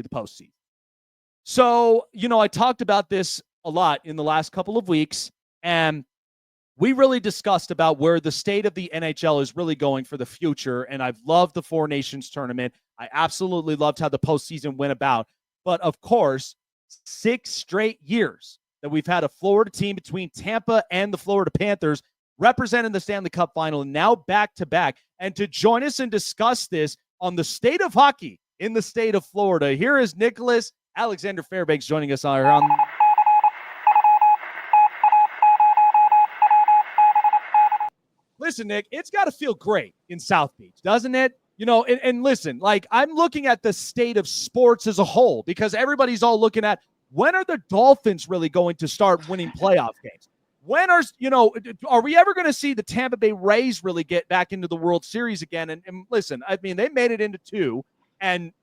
the postseason. So, I talked about this a lot in the last couple of weeks, and we really discussed about where the state of the NHL is really going for the future. And I've loved the Four Nations tournament. I absolutely loved how the postseason went about. But of course, 6 straight years that we've had a Florida team between Tampa and the Florida Panthers representing the Stanley Cup final, and now back to back. And to join us and discuss this on the state of hockey in the state of Florida, here is Nicholaus Alexander Fairbanks joining us on. Listen, Nick, it's got to feel great in South Beach, doesn't it? And listen, like, I'm looking at the state of sports as a whole because everybody's all looking at when are the Dolphins really going to start winning playoff games? When are we ever going to see the Tampa Bay Rays really get back into the World Series again? And listen, I mean, they made it into 2, and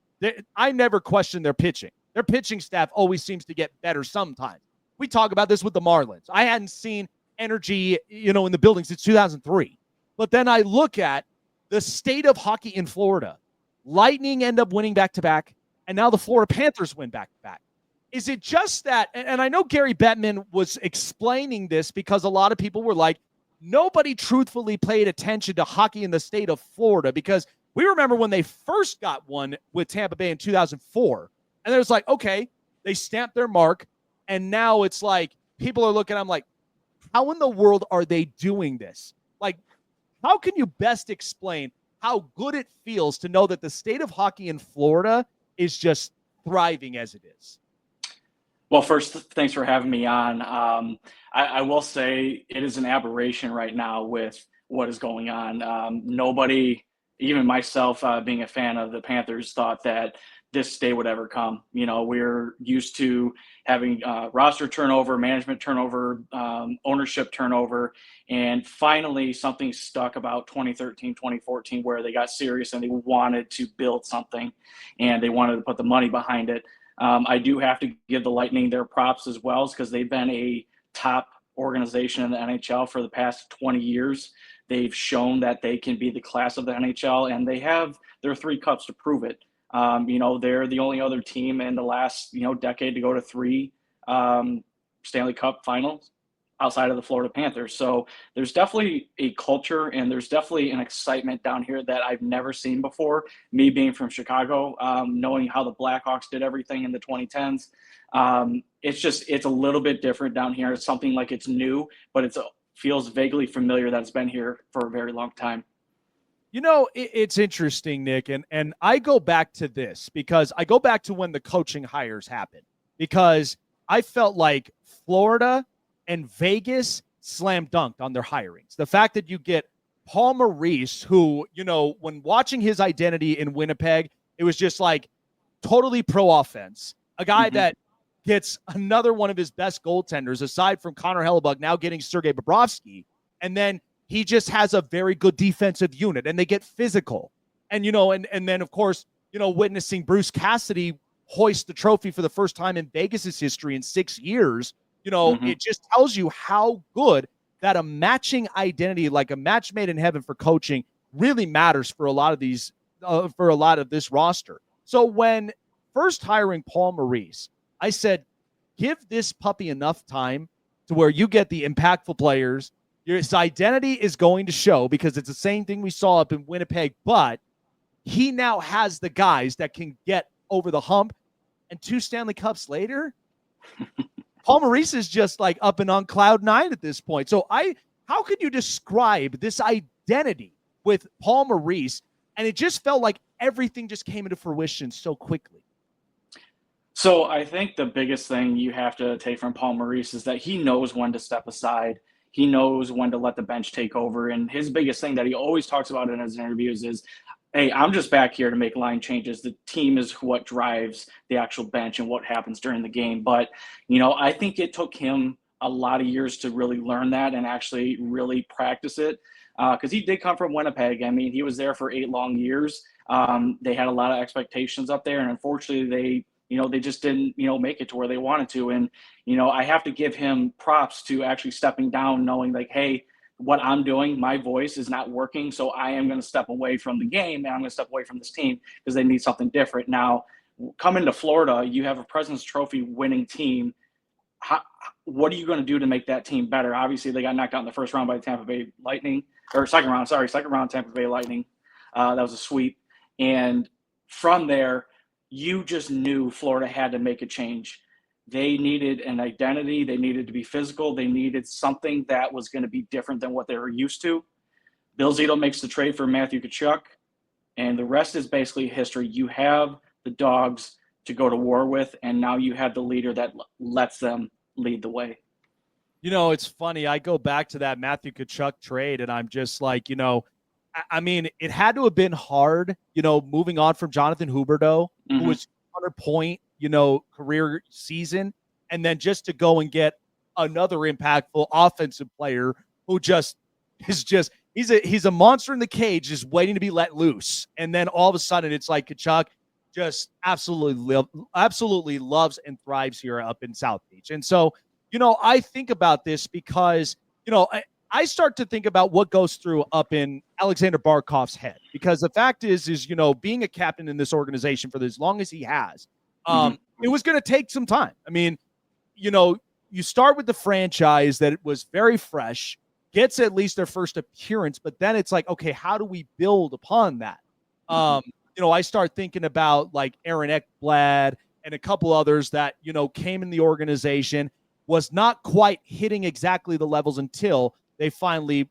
I never question their pitching. Their pitching staff always seems to get better sometimes. We talk about this with the Marlins. I hadn't seen energy, in the building since 2003. But then I look at the state of hockey in Florida. Lightning end up winning back-to-back, and now the Florida Panthers win back-to-back. Is it just that, and I know Gary Bettman was explaining this because a lot of people were like, nobody truthfully paid attention to hockey in the state of Florida because we remember when they first got one with Tampa Bay in 2004, and it was like, okay, they stamped their mark, and now it's like people are looking, I'm like, how in the world are they doing this? Like, how can you best explain how good it feels to know that the state of hockey in Florida is just thriving as it is? Well, first, thanks for having me on. I will say it is an aberration right now with what is going on. Nobody, even myself, being a fan of the Panthers, thought that this day would ever come. We're used to having roster turnover, management turnover, ownership turnover, and finally something stuck about 2013, 2014, where they got serious and they wanted to build something and they wanted to put the money behind it. I do have to give the Lightning their props as well because they've been a top organization in the NHL for the past 20 years. They've shown that they can be the class of the NHL, and they have their 3 cups to prove it. They're the only other team in the last, decade to go to 3 Stanley Cup finals outside of the Florida Panthers. So there's definitely a culture and there's definitely an excitement down here that I've never seen before. Me being from Chicago, knowing how the Blackhawks did everything in the 2010s. It's a little bit different down here. It's something like it's new, but it feels vaguely familiar that it's been here for a very long time. It's interesting, Nick, and I go back to this because I go back to when the coaching hires happened because I felt like Florida and Vegas slam dunked on their hirings. The fact that you get Paul Maurice, who, when watching his identity in Winnipeg, it was just like totally pro offense. A guy that gets another one of his best goaltenders, aside from Connor Hellebuyck, now getting Sergei Bobrovsky. And then he just has a very good defensive unit, and they get physical. And, and then, of course, witnessing Bruce Cassidy hoist the trophy for the first time in Vegas's history in 6 years, it just tells you how good that a matching identity, like a match made in heaven for coaching, really matters for a lot of these, for a lot of this roster. So when first hiring Paul Maurice, I said, give this puppy enough time to where you get the impactful players. His identity is going to show because it's the same thing we saw up in Winnipeg, but he now has the guys that can get over the hump. And 2 Stanley Cups later, Paul Maurice is just like up and on cloud 9 at this point. So how could you describe this identity with Paul Maurice? And it just felt like everything just came into fruition so quickly. So I think the biggest thing you have to take from Paul Maurice is that he knows when to step aside. He knows when to let the bench take over. And his biggest thing that he always talks about in his interviews is, hey, I'm just back here to make line changes. The team is what drives the actual bench and what happens during the game. But, I think it took him a lot of years to really learn that and actually really practice it because he did come from Winnipeg. I mean, he was there for 8 long years. They had a lot of expectations up there, and unfortunately they just didn't, make it to where they wanted to. And, I have to give him props to actually stepping down, knowing like, hey, what I'm doing, my voice is not working. So I am going to step away from the game and I'm going to step away from this team because they need something different. Now, Come into Florida, you have a President's Trophy winning team. What are you going to do to make that team better? Obviously, they got knocked out in the first round by the Tampa Bay Lightning, or second round, Tampa Bay Lightning. That was a sweep. And from there, you just knew Florida had to make a change. They needed an identity. They needed to be physical. They needed something that was going to be different than what they were used to. Bill Zito makes the trade for Matthew Tkachuk, and the rest is basically history. You have the dogs to go to war with, and now you have the leader that lets them lead the way. You know, it's funny. I go back to that Matthew Tkachuk trade, and I'm just like, you know, I mean, it had to have been hard, you know, moving on from Jonathan Huberdeau, who was 100-point, you know, career season, and then just to go and get another impactful offensive player who just is just he's a monster in the cage, just waiting to be let loose. And then all of a sudden, it's like Tkachuk just absolutely loves and thrives here up in South Beach. And so, you know, I think about this because, you know, I start to think about what goes through up in Alexander Barkov's head, because the fact is, you know, being a captain in this organization for as long as he has, it was going to take some time. I mean, you know, you start with the franchise that it was very fresh, gets at least their first appearance, but then it's like, okay, how do we build upon that? You know, I start thinking about like Aaron Ekblad and a couple others that, you know, came in the organization, was not quite hitting exactly the levels until they finally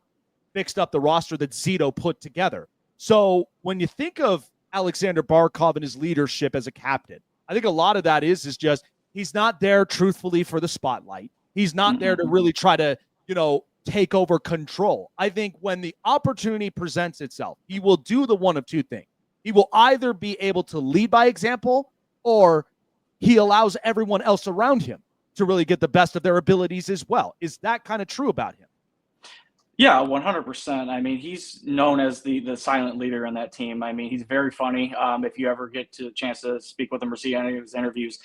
fixed up the roster that Zito put together. So when you think of Alexander Barkov and his leadership as a captain, I think a lot of that is just he's not there truthfully for the spotlight. He's not there to really try to, you know, take over control. I think when the opportunity presents itself, he will do the one of two things. He will either be able to lead by example, or he allows everyone else around him to really get the best of their abilities as well. Is that kind of true about him? Yeah, 100%. I mean, he's known as the silent leader in that team. I mean, he's very funny. If you ever get to a chance to speak with him or see any of his interviews,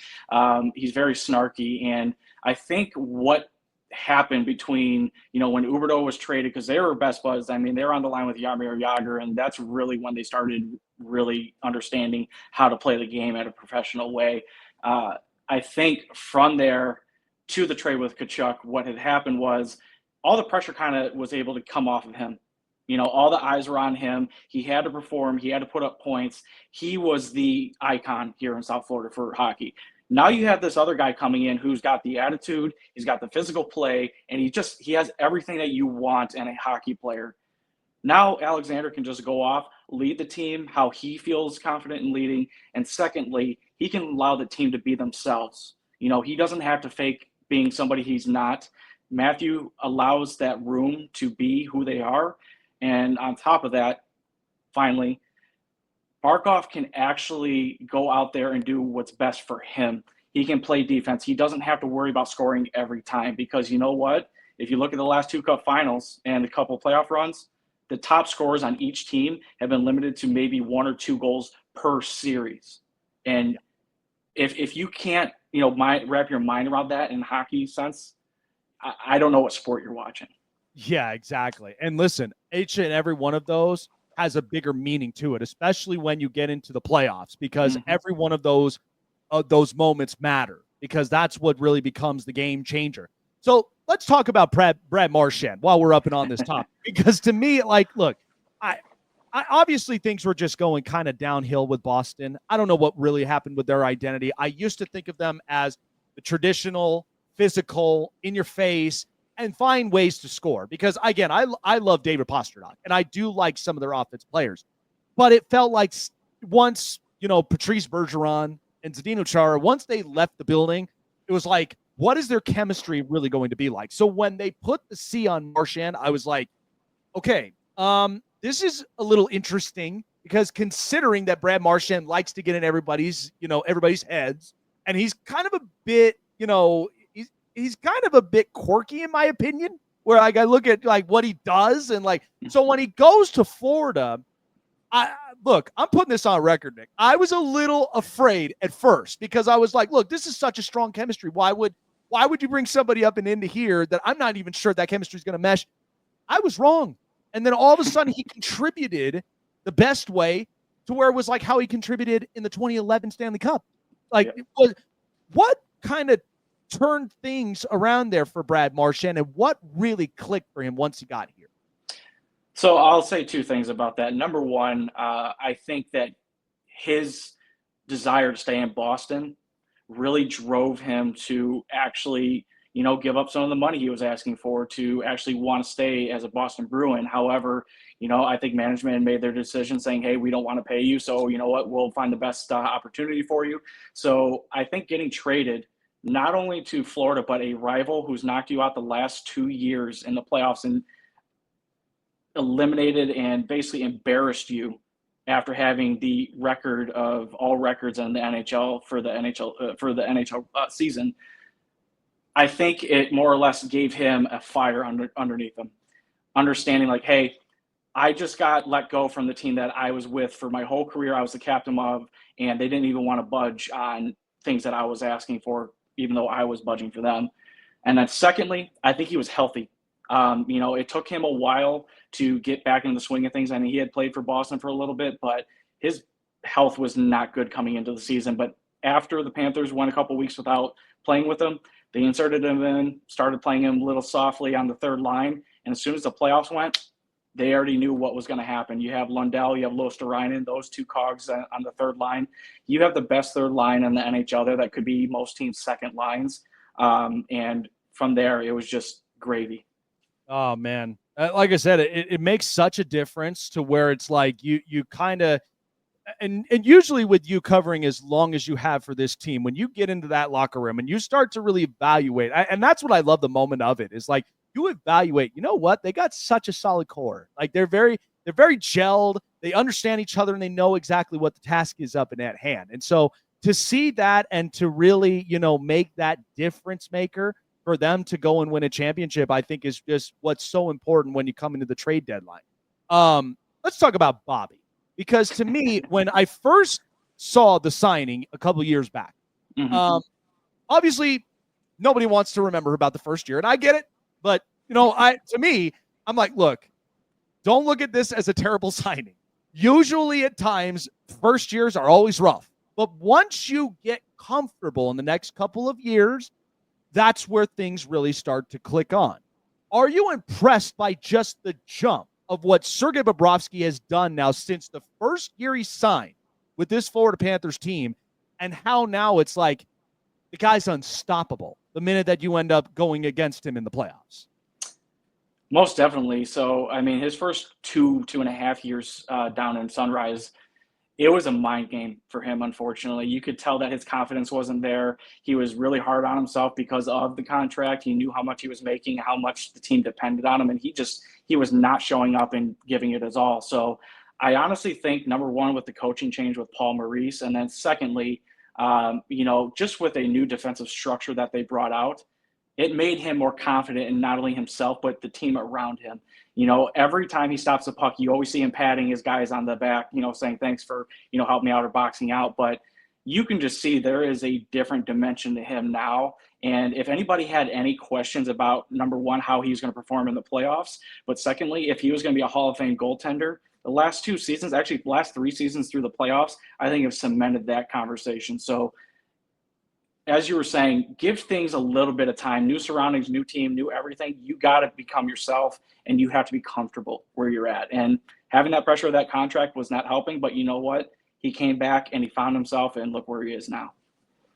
he's very snarky. And I think what happened between, you know, when Huberdeau was traded, because they were best buds. I mean, they were on the line with Jaromir Jagr, and that's really when they started really understanding how to play the game at a professional way. I think from there to the trade with Tkachuk, what had happened was all the pressure kind of was able to come off of him. You know, all the eyes were on him. He had to perform. He had to put up points. He was the icon here in South Florida for hockey. Now you have this other guy coming in who's got the attitude, he's got the physical play, and he has everything that you want in a hockey player. Now Alexander can just go off, lead the team how he feels confident in leading, and secondly, he can allow the team to be themselves. You know, he doesn't have to fake being somebody he's not. Matthew allows that room to be who they are, and on top of that, finally, Barkov can actually go out there and do what's best for him. He can play defense. He doesn't have to worry about scoring every time, because you know what? If you look at the last two cup finals and the couple playoff runs, the top scorers on each team have been limited to maybe 1 or 2 goals per series. And if you can't, you know, wrap your mind around that in hockey sense, I don't know what sport you're watching. Yeah, exactly. And listen, each and every one of those has a bigger meaning to it, especially when you get into the playoffs, because every one of those moments matter, because that's what really becomes the game changer. So let's talk about Brad Marchand while we're up and on this topic, because to me, like, look, I obviously things were just going kind of downhill with Boston. I don't know what really happened with their identity. I used to think of them as the traditional, physical, in your face, and find ways to score, because again, I love David Pastrnak, and I do like some of their offense players, but it felt like once, you know, Patrice Bergeron and Zdeno Chara, once they left the building, it was like, what is their chemistry really going to be like? So when they put the C on Marchand, I was like, okay, this is a little interesting, because considering that Brad Marchand likes to get in everybody's heads, and he's kind of a bit, you know, he's kind of a bit quirky in my opinion, where like I look at like what he does, and like, so when he goes to Florida, I'm putting this on record, Nick. I was a little afraid at first, because I was like, look, this is such a strong chemistry. Why would you bring somebody up and into here that I'm not even sure that chemistry is going to mesh? I was wrong. And then all of a sudden he contributed the best way to where it was like how he contributed in the 2011 Stanley Cup. Like, Yeah. What kind of turned things around there for Brad Marchand, and what really clicked for him once he got here? So I'll say two things about that. Number one, I think that his desire to stay in Boston really drove him to actually, give up some of the money he was asking for to actually want to stay as a Boston Bruin. However, I think management made their decision saying, hey, we don't want to pay you. So, you know what, we'll find the best opportunity for you. So I think getting traded not only to Florida, but a rival who's knocked you out the last 2 years in the playoffs and eliminated and basically embarrassed you after having the record of all records in the NHL for the NHL season. I think it more or less gave him a fire underneath him, understanding like, hey, I just got let go from the team that I was with for my whole career. I was the captain of, and they didn't even want to budge on things that I was asking for, even though I was budging for them. And then secondly, I think he was healthy. It took him a while to get back into the swing of things. I mean, he had played for Boston for a little bit, but his health was not good coming into the season. But after the Panthers went a couple weeks without playing with him, they inserted him in, started playing him a little softly on the third line. And as soon as the playoffs went, they already knew what was going to happen. You have Lundell, you have Luostarinen, those two cogs on the third line. You have the best third line in the NHL there that could be most teams' second lines. And from there, it was just gravy. Oh, man. Like I said, it makes such a difference to where it's like you kind of and usually with you covering as long as you have for this team, when you get into that locker room and you start to really evaluate, and that's what I love the moment of it is like you evaluate, you know what? They got such a solid core. Like they're very gelled. They understand each other and they know exactly what the task is up and at hand. And so to see that and to really, make that difference maker for them to go and win a championship, I think is just what's so important when you come into the trade deadline. Let's talk about Bobby. Because to me, when I first saw the signing a couple years back, obviously nobody wants to remember about the first year, and I get it. But to me, I'm like, look, don't look at this as a terrible signing. Usually, at times, first years are always rough, but once you get comfortable in the next couple of years, that's where things really start to click on. Are you impressed by just the jump of what Sergei Bobrovsky has done now since the first year he signed with this Florida Panthers team, and how now it's like the guy's unstoppable the minute that you end up going against him in the playoffs? Most definitely. So, I mean, his first two and a half years down in Sunrise, it was a mind game for him, unfortunately. You could tell that his confidence wasn't there. He was really hard on himself because of the contract. He knew how much he was making, how much the team depended on him, and he was not showing up and giving it his all. So I honestly think, number one, with the coaching change with Paul Maurice, and then secondly, just with a new defensive structure that they brought out, it made him more confident in not only himself, but the team around him. Every time he stops the puck, you always see him patting his guys on the back, saying thanks for, helping me out or boxing out. But you can just see there is a different dimension to him now. And if anybody had any questions about, number one, how he's going to perform in the playoffs, but secondly, if he was going to be a Hall of Fame goaltender, the last 2 seasons, actually the last 3 seasons through the playoffs, I think have cemented that conversation. So as you were saying, give things a little bit of time, new surroundings, new team, new everything. You got to become yourself and you have to be comfortable where you're at. And having that pressure of that contract was not helping, but you know what? He came back and he found himself, and look where he is now.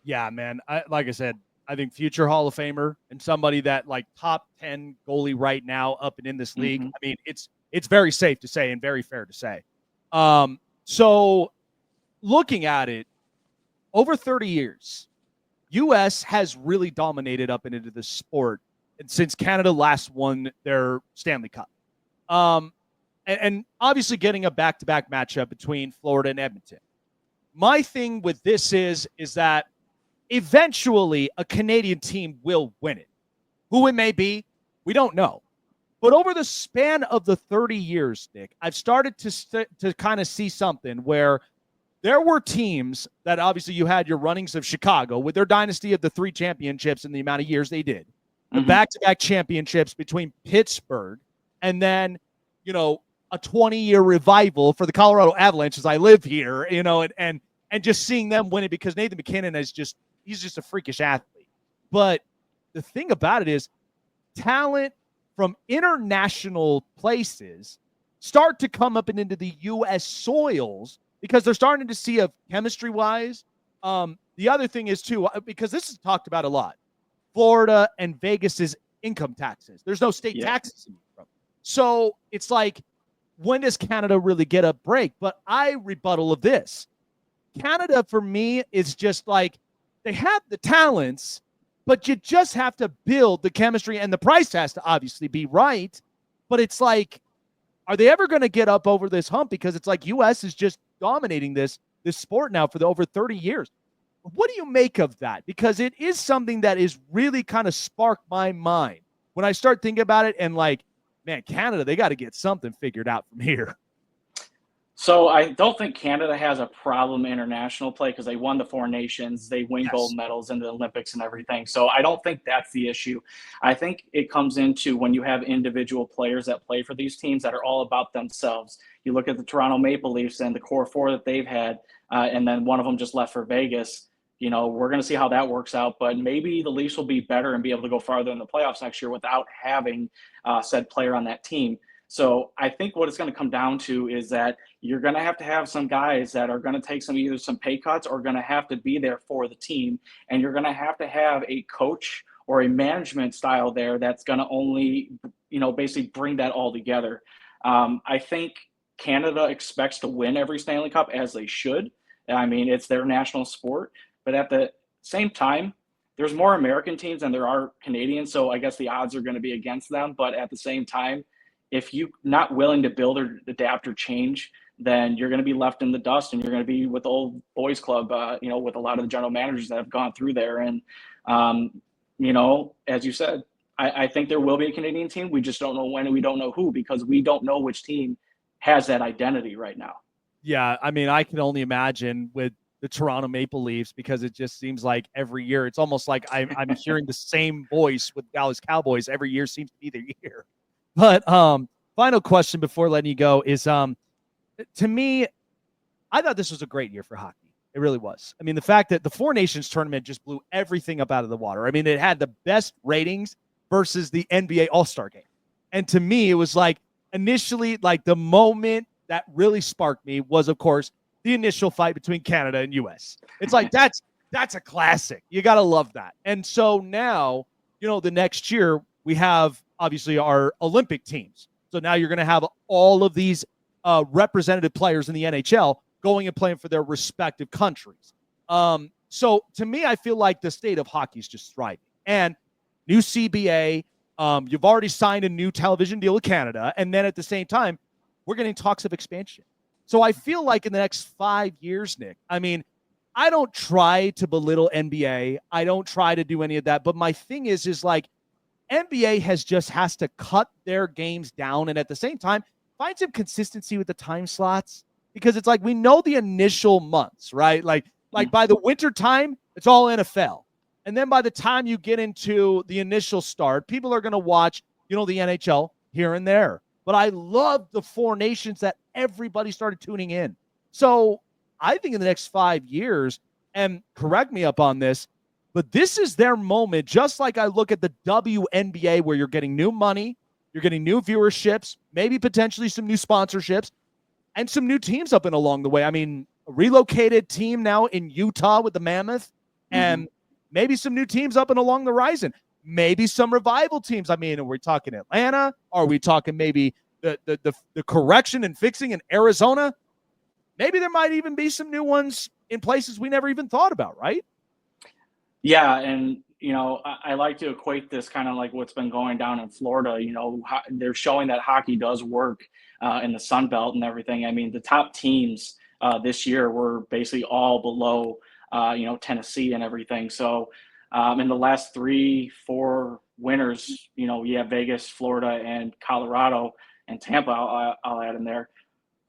Yeah, man. Like I said, I think future Hall of Famer and somebody that like top 10 goalie right now up and in this league. I mean, it's very safe to say and very fair to say. So looking at it, over 30 years, U.S. has really dominated up and into the sport since Canada last won their Stanley Cup. And obviously getting a back-to-back matchup between Florida and Edmonton. My thing with this is that eventually a Canadian team will win it. Who it may be, we don't know. But over the span of the 30 years, Nick, I've started to kind of see something where there were teams that obviously you had your runnings of Chicago with their dynasty of the 3 championships and the amount of years they did. The back-to-back championships between Pittsburgh and then, a 20-year revival for the Colorado Avalanche as I live here, you know, and just seeing them win it because Nathan MacKinnon he's just a freakish athlete. But the thing about it is talent from international places start to come up and into the U.S. soils because they're starting to see a chemistry-wise. The other thing is, too, because this is talked about a lot, Florida and Vegas's income taxes. There's no state taxes in Europe. So it's like, when does Canada really get a break? But I rebuttal of this. Canada, for me, is just like they have the talents, but you just have to build the chemistry, and the price has to obviously be right. But it's like, are they ever going to get up over this hump? Because it's like U.S. is just dominating this sport now for over 30 years. What do you make of that? Because it is something that is really kind of sparked my mind when I start thinking about it, and like, man, Canada, they got to get something figured out from here. So I don't think Canada has a problem in international play because they won the Four Nations. They win gold medals in the Olympics and everything. So I don't think that's the issue. I think it comes into when you have individual players that play for these teams that are all about themselves. You look at the Toronto Maple Leafs and the core four that they've had, and then one of them just left for Vegas. You know, we're going to see how that works out, but maybe the Leafs will be better and be able to go farther in the playoffs next year without having said player on that team. So I think what it's going to come down to is that you're going to have some guys that are going to take either some pay cuts or going to have to be there for the team. And you're going to have a coach or a management style there that's going to only, basically bring that all together. I think Canada expects to win every Stanley Cup, as they should. I mean, it's their national sport. But at the same time, there's more American teams than there are Canadians. So I guess the odds are going to be against them. But at the same time, if you're not willing to build or adapt or change, then you're going to be left in the dust, and you're going to be with the old boys club, with a lot of the general managers that have gone through there. And, as you said, I think there will be a Canadian team. We just don't know when, and we don't know who, because we don't know which team has that identity right now. Yeah, I mean, I can only imagine with the Toronto Maple Leafs, because it just seems like every year, it's almost like I'm hearing the same voice with Dallas Cowboys. Every year seems to be their year. But final question before letting you go is, to me, I thought this was a great year for hockey. It really was. I mean, the fact that the Four Nations tournament just blew everything up out of the water. I mean, it had the best ratings versus the NBA All-Star game. And to me, it was like initially, like the moment that really sparked me was, of course, the initial fight between Canada and U.S. It's like, that's a classic. You got to love that. And so now, the next year we have obviously our Olympic teams. So now you're going to have all of these representative players in the NHL going and playing for their respective countries. So to me, I feel like the state of hockey is just thriving. And new CBA, you've already signed a new television deal with Canada. And then at the same time, we're getting talks of expansion. So I feel like in the next 5 years, Nick, I mean, I don't try to belittle NBA. I don't try to do any of that. But my thing is like, NBA has to cut their games down, and at the same time find some consistency with the time slots, because it's like, we know the initial months, right? Like by the winter time, it's all NFL. And then by the time you get into the initial start, people are going to watch, the NHL here and there. But I love the Four Nations that everybody started tuning in. So I think in the next 5 years, and correct me up on this, but this is their moment, just like I look at the WNBA, where you're getting new money, you're getting new viewerships, maybe potentially some new sponsorships, and some new teams up and along the way. I mean, a relocated team now in Utah with the Mammoth, and maybe some new teams up and along the horizon. Maybe some revival teams. I mean, are we talking Atlanta? Are we talking maybe the correction and fixing in Arizona? Maybe there might even be some new ones in places we never even thought about, right? Yeah, and I like to equate this kind of like what's been going down in Florida. They're showing that hockey does work in the Sun Belt and everything. I mean, the top teams this year were basically all below, Tennessee and everything. So in the last 3-4 winners, you have Vegas, Florida, and Colorado, and Tampa, I'll add in there,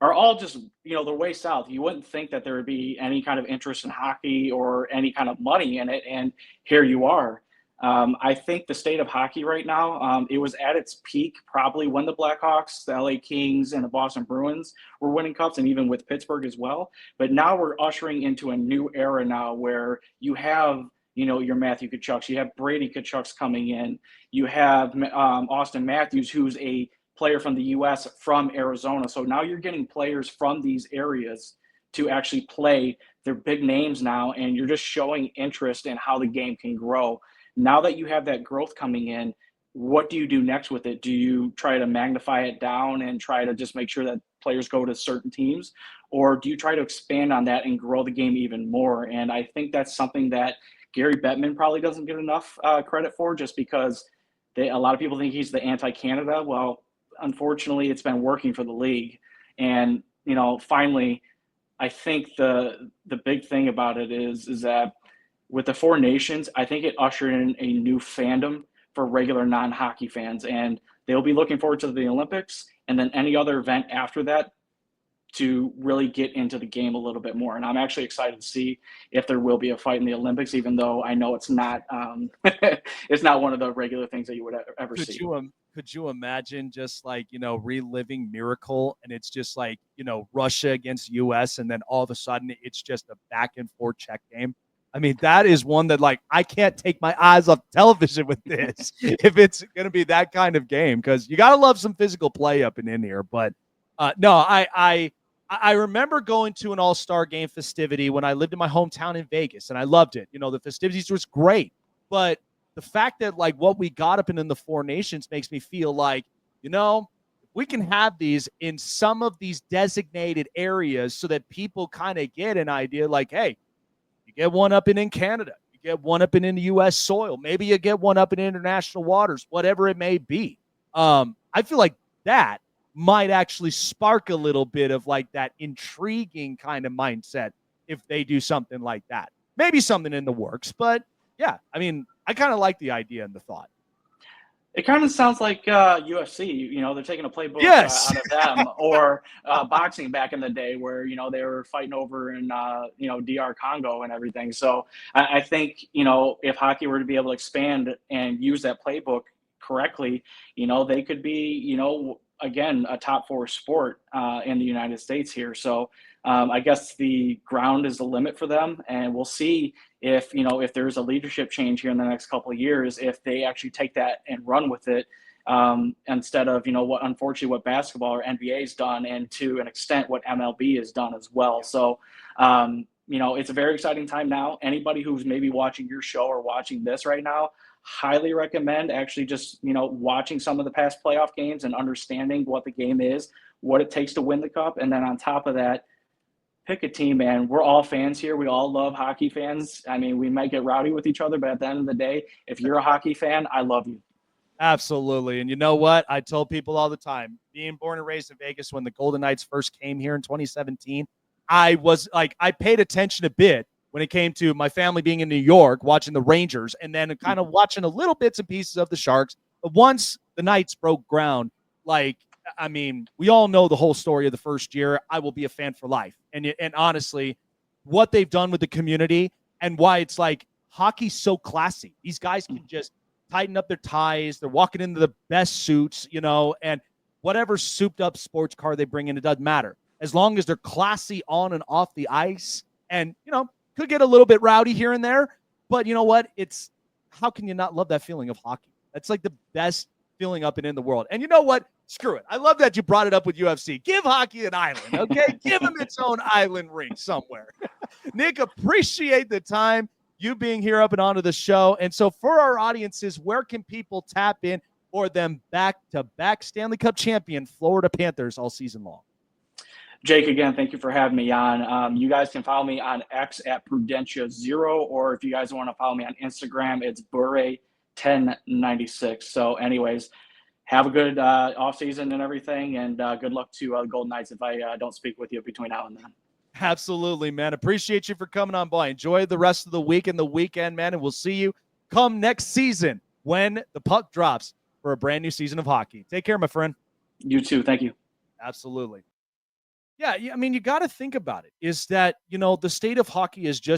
are all just, they're way south. You wouldn't think that there would be any kind of interest in hockey or any kind of money in it. And here you are. I think the state of hockey right now, it was at its peak probably when the Blackhawks, the LA Kings, and the Boston Bruins were winning cups, and even with Pittsburgh as well. But now we're ushering into a new era now where you have, your Matthew Tkachuk, you have Brady Tkachuk's coming in, you have Austin Matthews, who's a player from the U.S. from Arizona. So now you're getting players from these areas to actually play. They're big names now, and you're just showing interest in how the game can grow. Now that you have that growth coming in, what do you do next with it? Do you try to magnify it down and try to just make sure that players go to certain teams? Or do you try to expand on that and grow the game even more? And I think that's something that Gary Bettman probably doesn't get enough credit for, just because a lot of people think he's the anti-Canada. Well, unfortunately, it's been working for the league. And, finally, I think the big thing about it is that with the Four Nations, I think it ushered in a new fandom for regular non-hockey fans, and they'll be looking forward to the Olympics and then any other event after that to really get into the game a little bit more. And I'm actually excited to see if there will be a fight in the Olympics, even though I know it's not it's not one of the regular things that you would ever see. Could you imagine just like, reliving Miracle, and it's just like, Russia against US, and then all of a sudden it's just a back and forth check game? I mean, that is one that, like, I can't take my eyes off television with this if it's going to be that kind of game, because you got to love some physical play up and in here. But no, I remember going to an all-star game festivity when I lived in my hometown in Vegas, and I loved it. The festivities was great. But the fact that, like, what we got up in the Four Nations makes me feel like, we can have these in some of these designated areas so that people kind of get an idea, like, hey, you get one up in Canada, you get one up in the U.S. soil, maybe you get one up in international waters, whatever it may be. I feel like that might actually spark a little bit of like that intriguing kind of mindset if they do something like that. Maybe something in the works, but yeah, I mean, I kind of like the idea and the thought. It kind of sounds like UFC. They're taking a playbook Yes. out of them, or boxing back in the day, where they were fighting over in DR Congo and everything. So I think if hockey were to be able to expand and use that playbook correctly, they could be again a top four sport in the United States here. So I guess the ground is the limit for them, and we'll see if there's a leadership change here in the next couple of years, if they actually take that and run with it, instead of what basketball or NBA has done, and to an extent what MLB has done as well. So it's a very exciting time now. Anybody who's maybe watching your show or watching this right now, highly recommend actually just watching some of the past playoff games and understanding what the game is, what it takes to win the cup, and then on top of that, pick a team, man. We're all fans here. We all love hockey fans. I mean, we might get rowdy with each other, but at the end of the day, if you're a hockey fan, I love you. Absolutely. And you know what? I tell people all the time, being born and raised in Vegas, when the Golden Knights first came here in 2017, I paid attention a bit when it came to my family being in New York, watching the Rangers, and then kind of watching a little bits and pieces of the Sharks. But once the Knights broke ground, I mean, we all know the whole story of the first year. I will be a fan for life. And honestly, what they've done with the community and why it's like hockey's so classy. These guys can just tighten up their ties. They're walking into the best suits, and whatever souped up sports car they bring in, it doesn't matter. As long as they're classy on and off the ice, and, could get a little bit rowdy here and there. But you know what? How can you not love that feeling of hockey? That's like the best feeling up and in the world. And you know what? Screw it. I love that you brought it up with UFC. Give hockey an island, okay? Give them its own island rink somewhere. Nick, appreciate the time, you being here up and onto the show. And so for our audiences, where can people tap in for them back-to-back Stanley Cup champion Florida Panthers all season long? Jake, again, thank you for having me on. You guys can follow me on X at Prudentia0, or if you guys want to follow me on Instagram, it's Bure1096. So anyways, have a good offseason and everything, and good luck to the Golden Knights if I don't speak with you between now and then. Absolutely, man. Appreciate you for coming on by. Enjoy the rest of the week and the weekend, man, and we'll see you come next season when the puck drops for a brand new season of hockey. Take care, my friend. You too. Thank you. Absolutely. Yeah, I mean, you got to think about it, is that, the state of hockey is just